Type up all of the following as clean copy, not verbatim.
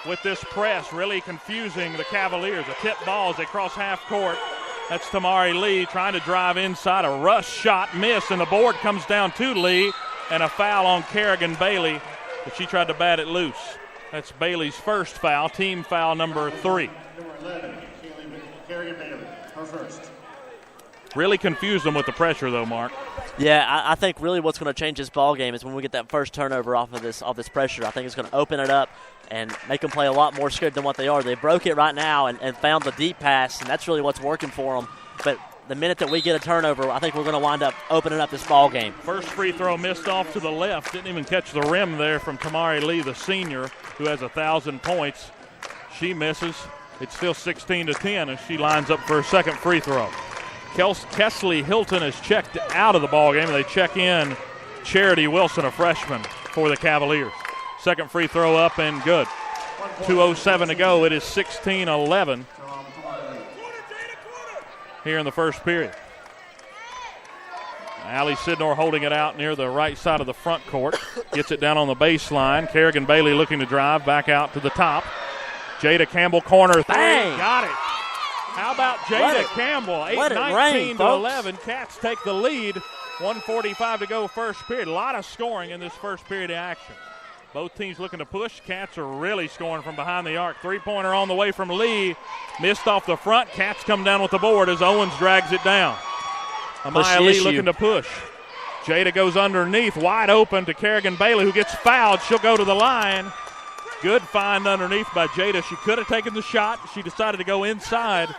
with this press, really confusing the Cavaliers. A tip ball as they cross half court. That's Tamari Lee trying to drive inside. A rush shot, miss, and the board comes down to Lee, and a foul on Kerrigan Bailey, but she tried to bat it loose. That's Bailey's first foul, team foul number 3. Kerrigan Bailey, her first. Really confused them with the pressure, though, Mark. Yeah, I think really what's going to change this ball game is when we get that first turnover off this pressure. I think it's going to open it up and make them play a lot more scared than what they are. They broke it right now and found the deep pass, and that's really what's working for them. But the minute that we get a turnover, I think we're going to wind up opening up this ball game. First free throw missed off to the left. Didn't even catch the rim there from Tamari Lee, the senior, who has 1,000 points. She misses. It's still 16-10 as she lines up for her second free throw. Kesley Hilton is checked out of the ballgame, and they check in Charity Wilson, a freshman, for the Cavaliers. Second free throw up and good. 2:07 to go. It is 16-11 here in the first period. Allie Sidnor holding it out near the right side of the front court. Gets it down on the baseline. Kerrigan Bailey looking to drive back out to the top. Jada Campbell corner three. Bang! Got it. How about Jada Campbell? 8-19 to 11. Cats take the lead. 1:45 to go first period. A lot of scoring in this first period of action. Both teams looking to push. Cats are really scoring from behind the arc. Three-pointer on the way from Lee. Missed off the front. Cats come down with the board as Owens drags it down. Amaya Lee looking to push. Jada goes underneath. Wide open to Kerrigan Bailey, who gets fouled. She'll go to the line. Good find underneath by Jada. She could have taken the shot. She decided to go inside,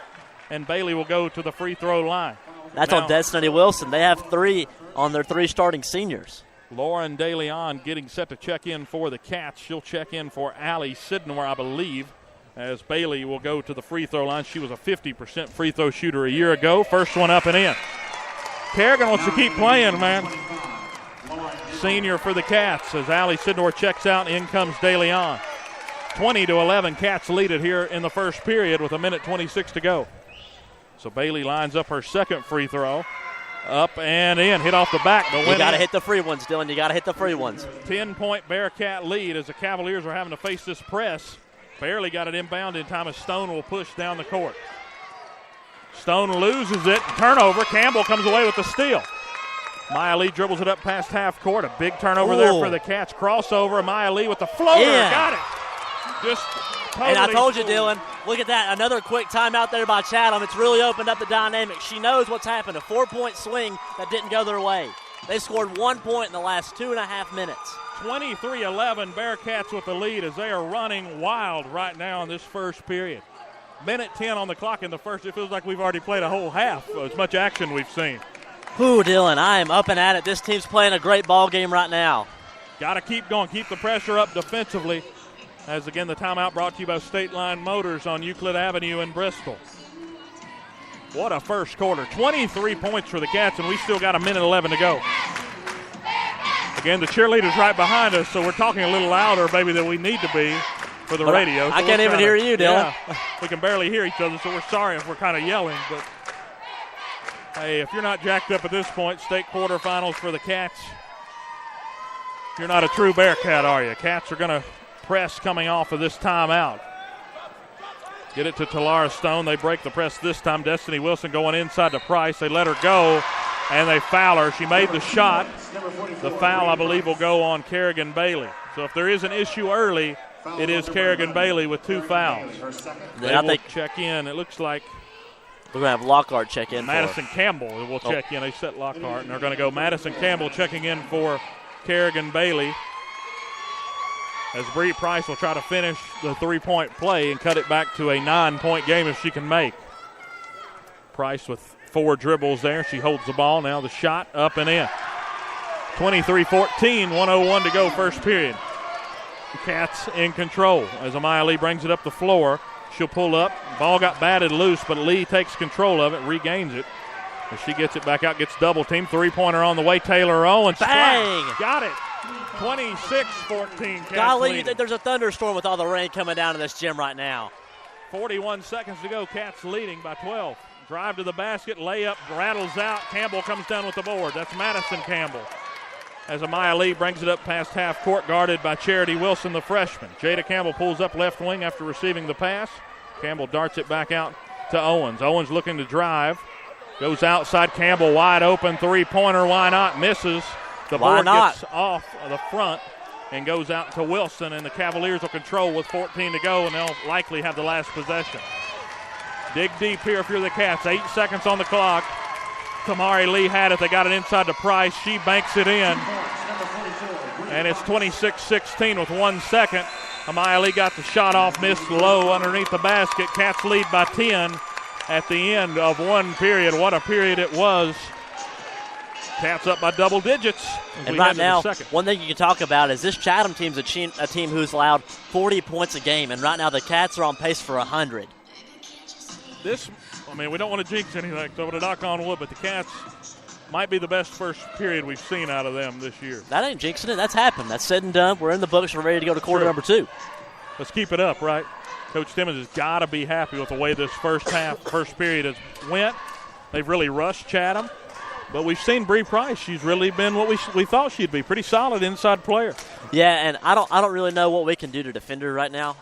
and Bailey will go to the free throw line. That's on Destiny Wilson. They have 3 on their 3 starting seniors. Lauren DeLeon getting set to check in for the Cats. She'll check in for Allie Sidnor, I believe, as Bailey will go to the free throw line. She was a 50% free throw shooter a year ago. First one up and in. Kerrigan wants to keep playing, man. Senior for the Cats as Allie Sidnor checks out. In comes DeLeon. 20-11. Cats lead it here in the first period with 1:26 to go. So Bailey lines up her second free throw. Up and in. Hit off the back. But you got to hit the free ones, Dylan. You got to hit the free ones. 10-point Bearcat lead as the Cavaliers are having to face this press. Barely got it inbound in time as Stone will push down the court. Stone loses it. Turnover. Campbell comes away with the steal. Maya Lee dribbles it up past half court. A big turnover there for the Cats. Crossover. Maya Lee with the floater. Yeah. Got it. Just totally. And I told you, Dylan, look at that. Another quick timeout there by Chatham. It's really opened up the dynamic. She knows what's happened. A 4-point swing that didn't go their way. They scored 1 point in the last 2.5 minutes. 23-11, Bearcats with the lead as they are running wild right now in this first period. 1:10 on the clock in the first. It feels like we've already played a whole half. As much action we've seen. Ooh, Dylan, I am up and at it. This team's playing a great ball game right now. Got to keep going. Keep the pressure up defensively. As, again, the timeout brought to you by State Line Motors on Euclid Avenue in Bristol. What a first quarter. 23 points for the Cats, and we still got 1:11 to go. Again, the cheerleaders right behind us, so we're talking a little louder, maybe, than we need to be for the radio. So I can't even hear you, Dylan. Yeah, we can barely hear each other, so we're sorry if we're kind of yelling. But, hey, if you're not jacked up at this point, state quarterfinals for the Cats, you're not a true Bearcat, are you? Cats are going to press coming off of this timeout. Get it to Talara Stone. They break the press this time. Destiny Wilson going inside to Price. They let her go, and they foul her. She made the shot. The foul, I believe, will go on Kerrigan Bailey. So if there is an issue early, it is Kerrigan Bailey with 2 fouls. They will check in. It looks like we're going to have Lockhart check in. Madison Campbell will check in. They set Lockhart, and they're going to go Madison Campbell checking in for Kerrigan Bailey. As Bree Price will try to finish the 3-point play and cut it back to a 9-point game if she can make. Price with 4 dribbles there. She holds the ball. Now the shot up and in. 23-14, 1:01 to go first period. The Cats in control as Amaya Lee brings it up the floor. She'll pull up. Ball got batted loose, but Lee takes control of it, regains it. As she gets it back out, gets double teamed. 3-pointer on the way. Taylor Owens. Bang! Got it. 26-14. Golly, there's a thunderstorm with all the rain coming down to this gym right now. 41 seconds to go. Cats leading by 12. Drive to the basket. Layup rattles out. Campbell comes down with the board. That's Madison Campbell. as Amaya Lee brings it up past half court, guarded by Charity Wilson, the freshman. Jada Campbell pulls up left wing after receiving the pass. Campbell darts it back out to Owens. Owens looking to drive. Goes outside. Campbell wide open. Three-pointer. Why not? Misses. The board gets off the front and goes out to Wilson, and the Cavaliers will control with 14 to go, and they'll likely have the last possession. Dig deep here if you're the Cats. 8 seconds on the clock. Tamari Lee had it. They got it inside to Price. She banks it in. And it's 26-16 with 1 second. Amaya Lee got the shot off, missed low underneath the basket. Cats lead by 10 at the end of one period. What a period it was. Cats up by double digits. And right now, one thing you can talk about is this Chatham team's a team who's allowed 40 points a game, and right now the Cats are on pace for 100. We don't want to jinx anything, so I'm going to knock on wood, but the Cats might be the best first period we've seen out of them this year. That ain't jinxing it. That's happened. That's said and done. We're in the books. We're ready to go to quarter number 2. Let's keep it up, right? Coach Timmons has got to be happy with the way this first period has went. They've really rushed Chatham. But we've seen Bree Price. She's really been what we thought she'd be. Pretty solid inside player. Yeah, and I don't really know what we can do to defend her right now.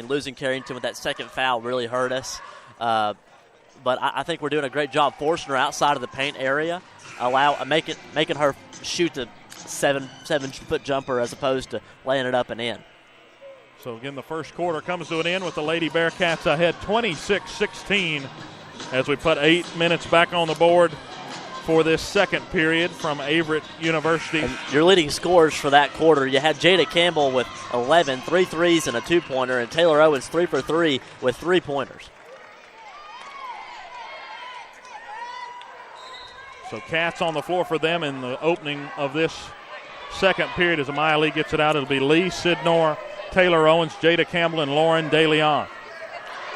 Losing Carrington with that second foul really hurt us. But I think we're doing a great job forcing her outside of the paint area, making her shoot the 7-foot jumper as opposed to laying it up and in. So, again, the first quarter comes to an end with the Lady Bearcats ahead 26-16 as we put 8 minutes back on the board for this second period from Averett University. And your leading scorers for that quarter, you had Jada Campbell with 11, 3 threes and a 2-pointer, and Taylor Owens 3 for 3 with 3-pointers. So Cats on the floor for them in the opening of this second period as Amaya Lee gets it out. It'll be Lee, Sidnor, Taylor Owens, Jada Campbell, and Lauren DeLeon.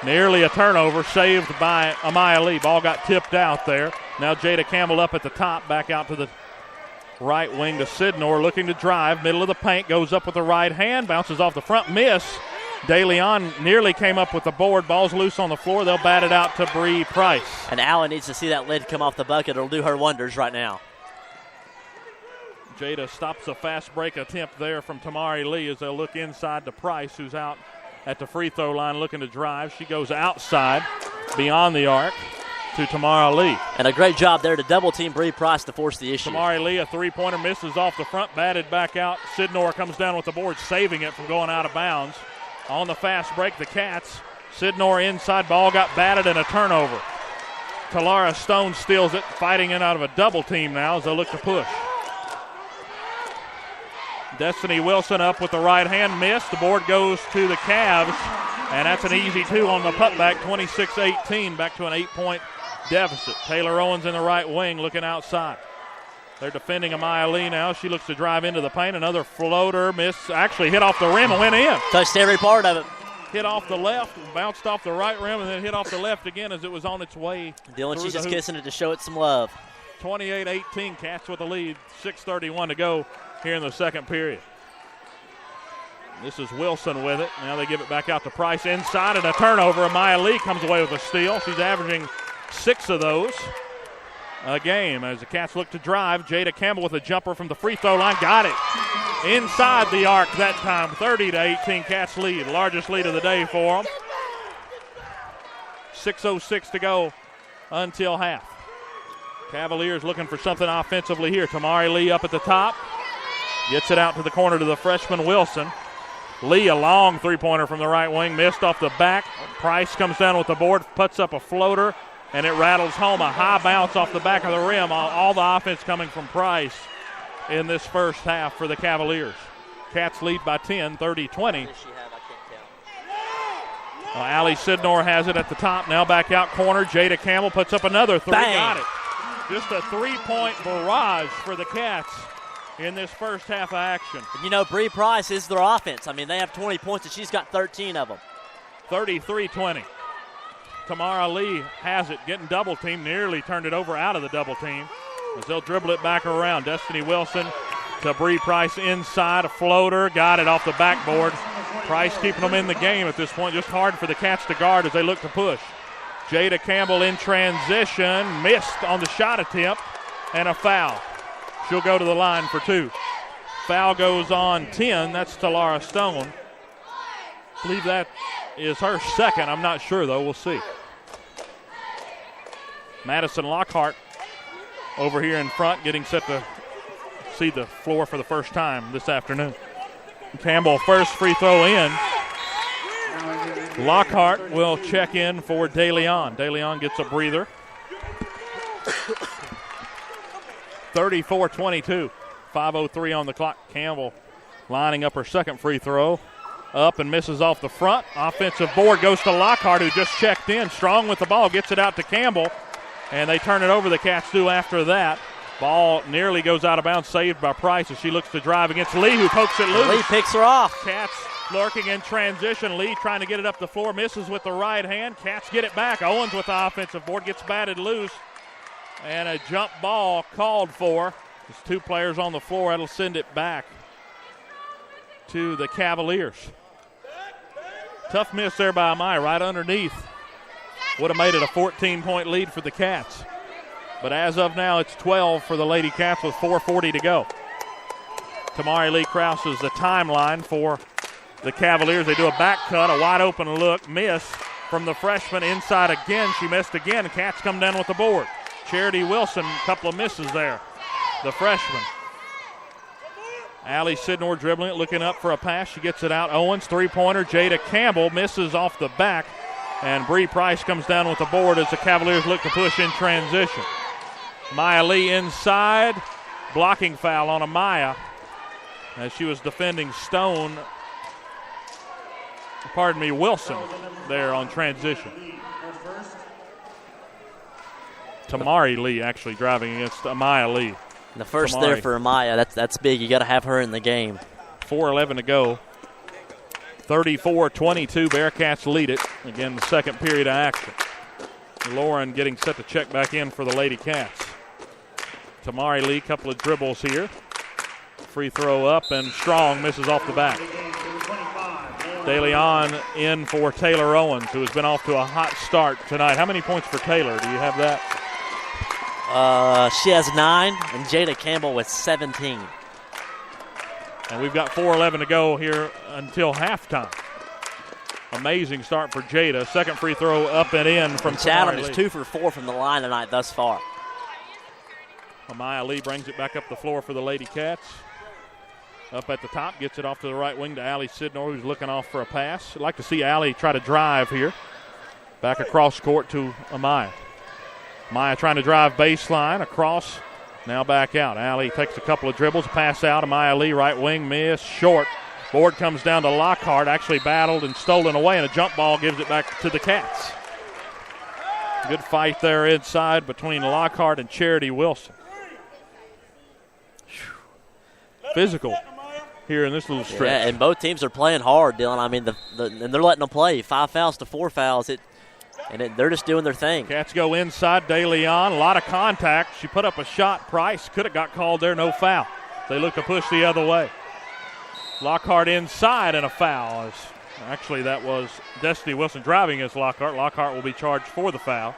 Nearly a turnover saved by Amaya Lee. Ball got tipped out there. Now Jada Campbell up at the top, back out to the right wing to Sidnor, looking to drive. Middle of the paint, goes up with the right hand, bounces off the front, miss. DeLeon nearly came up with the board. Ball's loose on the floor. They'll bat it out to Bree Price. And Allen needs to see that lid come off the bucket. It'll do her wonders right now. Jada stops a fast break attempt there from Tamari Lee as they'll look inside to Price, who's out at the free throw line looking to drive. She goes outside beyond the arc to Tamara Lee. And a great job there to double team Bree Price to force the issue. Tamari Lee, a three-pointer, misses off the front, batted back out. Sidnor comes down with the board, saving it from going out of bounds. On the fast break, the Cats. Sidnor inside, ball got batted and a turnover. Talara Stone steals it, fighting in out of a double team now as they look to push. Destiny Wilson up with the right hand, missed. The board goes to the Cavs, and that's an easy 2 on the putback, 26-18, back to an 8-point deficit. Taylor Owens in the right wing looking outside. They're defending Amaya Lee now. She looks to drive into the paint. Another floater, miss, actually hit off the rim and went in. Touched every part of it. Hit off the left, bounced off the right rim, and then hit off the left again as it was on its way. Dylan, she's just kissing it to show it some love. 28-18, Cats with the lead, 6:31 to go here in the second period. This is Wilson with it. Now they give it back out to Price inside, and a turnover. Amaya Lee comes away with a steal. She's averaging 6 of those a game as the Cats look to drive. Jada Campbell with a jumper from the free throw line. Got it. Inside the arc that time. 30-18 Cats lead. Largest lead of the day for them. 6:06 to go until half. Cavaliers looking for something offensively here. Tamari Lee up at the top. Gets it out to the corner to the freshman Wilson. Lee, a long three-pointer from the right wing, missed off the back. Price comes down with the board, puts up a floater, and it rattles home. A high bounce off the back of the rim. All the offense coming from Price in this first half for the Cavaliers. Cats lead by 10, 30-20. Allie Sidnor has it at the top. Now back out corner. Jada Campbell puts up another 3. Bang. Got it. Just a 3-point barrage for the Cats in this first half of action. You know, Bree Price is their offense. I mean, they have 20 points, and she's got 13 of them. 33-20. Tamara Lee has it, getting double teamed, nearly turned it over out of the double team as they'll dribble it back around. Destiny Wilson to Bree Price inside, a floater, got it off the backboard. Price keeping them in the game at this point, just hard for the Cats to guard as they look to push. Jada Campbell in transition, missed on the shot attempt, and a foul. She'll go to the line for 2. Foul goes on 10. That's Talara Stone. I believe that is her second. I'm not sure, though. We'll see. Madison Lockhart over here in front, getting set to see the floor for the first time this afternoon. Campbell, first free throw in. Lockhart will check in for DeLeon. DeLeon gets a breather. 34-22. 5:03 on the clock. Campbell lining up her second free throw. Up and misses off the front. Offensive board goes to Lockhart, who just checked in. Strong with the ball, gets it out to Campbell. And they turn it over. The Cats do after that. Ball nearly goes out of bounds, saved by Price as she looks to drive against Lee, who pokes it loose. Lee picks her off. Cats lurking in transition. Lee trying to get it up the floor, misses with the right hand. Cats get it back. Owens with the offensive board, gets batted loose. And a jump ball called for. There's 2 players on the floor. That'll send it back to the Cavaliers. Tough miss there by Amaya, right underneath. Would have made it a 14-point lead for the Cats. But as of now, it's 12 for the Lady Cats with 4:40 to go. Tamari Lee Krause the timeline for the Cavaliers. They do a back cut, a wide open look, miss from the freshman inside again. She missed again. Cats come down with the board. Charity Wilson, a couple of misses there. The freshman. Allie Sidnor dribbling it, looking up for a pass. She gets it out. Owens, three-pointer. Jada Campbell misses off the back. And Bree Price comes down with the board as the Cavaliers look to push in transition. Maya Lee inside. Blocking foul on Amaya as she was defending Wilson there on transition. Tamari Lee actually driving against Amaya Lee. The first there for Amaya, that's big. You got to have her in the game. 4:11 to go. 34-22, Bearcats lead it. Again, the second period of action. Lauren getting set to check back in for the Lady Cats. Tamari Lee, couple of dribbles here. Free throw up and strong, misses off the back. DeLeon in for Taylor Owens, who has been off to a hot start tonight. How many points for Taylor? Do you have that? She has 9, and Jada Campbell with 17. And we've got 4:11 to go here until halftime. Amazing start for Jada. Second free throw up and in from Chatham is 2 for 4 from the line tonight thus far. Amaya Lee brings it back up the floor for the Lady Cats. Up at the top, gets it off to the right wing to Allie Sidnor, who's looking off for a pass. I'd like to see Allie try to drive here. Back across court to Amaya. Amaya trying to drive baseline, across, now back out. Allie takes a couple of dribbles, pass out. Amaya Lee, right wing, miss, short. Board comes down to Lockhart, actually battled and stolen away, and a jump ball gives it back to the Cats. Good fight there inside between Lockhart and Charity Wilson. Physical here in this little stretch. Yeah, and both teams are playing hard, Dylan. I mean, and they're letting them play 5 fouls to 4 fouls. They're just doing their thing. Cats go inside. DeLeon, a lot of contact. She put up a shot. Price could have got called there, no foul. They look to push the other way. Lockhart inside and a foul. Actually, that was Destiny Wilson driving against Lockhart. Lockhart will be charged for the foul.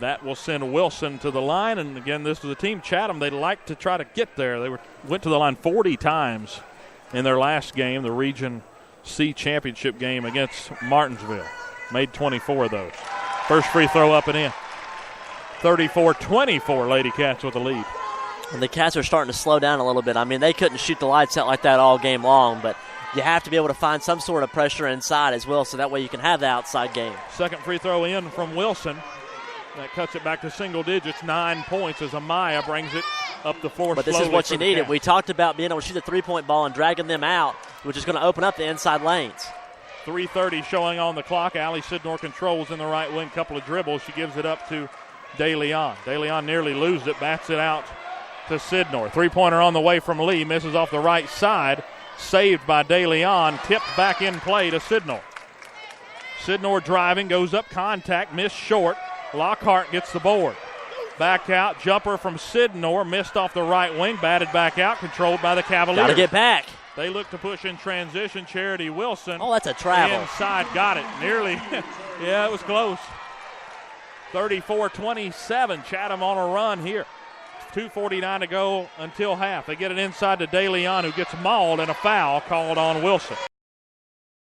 That will send Wilson to the line. And again, this is a team, Chatham, they like to try to get there. They went to the line 40 times in their last game, the Region C championship game against Martinsville. Made 24 of those. First free throw up and in. 34-24, Lady Cats with the lead. And the Cats are starting to slow down a little bit. I mean, they couldn't shoot the lights out like that all game long, but you have to be able to find some sort of pressure inside as well, so that way you can have the outside game. Second free throw in from Wilson. That cuts it back to single digits, 9 points as Amaya brings it up the floor. But this is what you needed. We talked about being able to shoot the three-point ball and dragging them out, which is going to open up the inside lanes. 3:30 showing on the clock. Allie Sidnor controls in the right wing, couple of dribbles. She gives it up to DeLeon. DeLeon nearly loses it, bats it out to Sidnor. Three-pointer on the way from Lee, misses off the right side. Saved by DeLeon, tipped back in play to Sidnor. Sidnor driving, goes up, contact, missed short. Lockhart gets the board. Back out, jumper from Sidnor, missed off the right wing, batted back out, controlled by the Cavaliers. Got to get back. They look to push in transition. Charity Wilson. Oh, that's a travel. Inside, got it. Nearly. Yeah, it was close. 34-27, Chatham on a run here. 2:49 to go until half. They get it inside to DeLeon, who gets mauled, and a foul called on Wilson.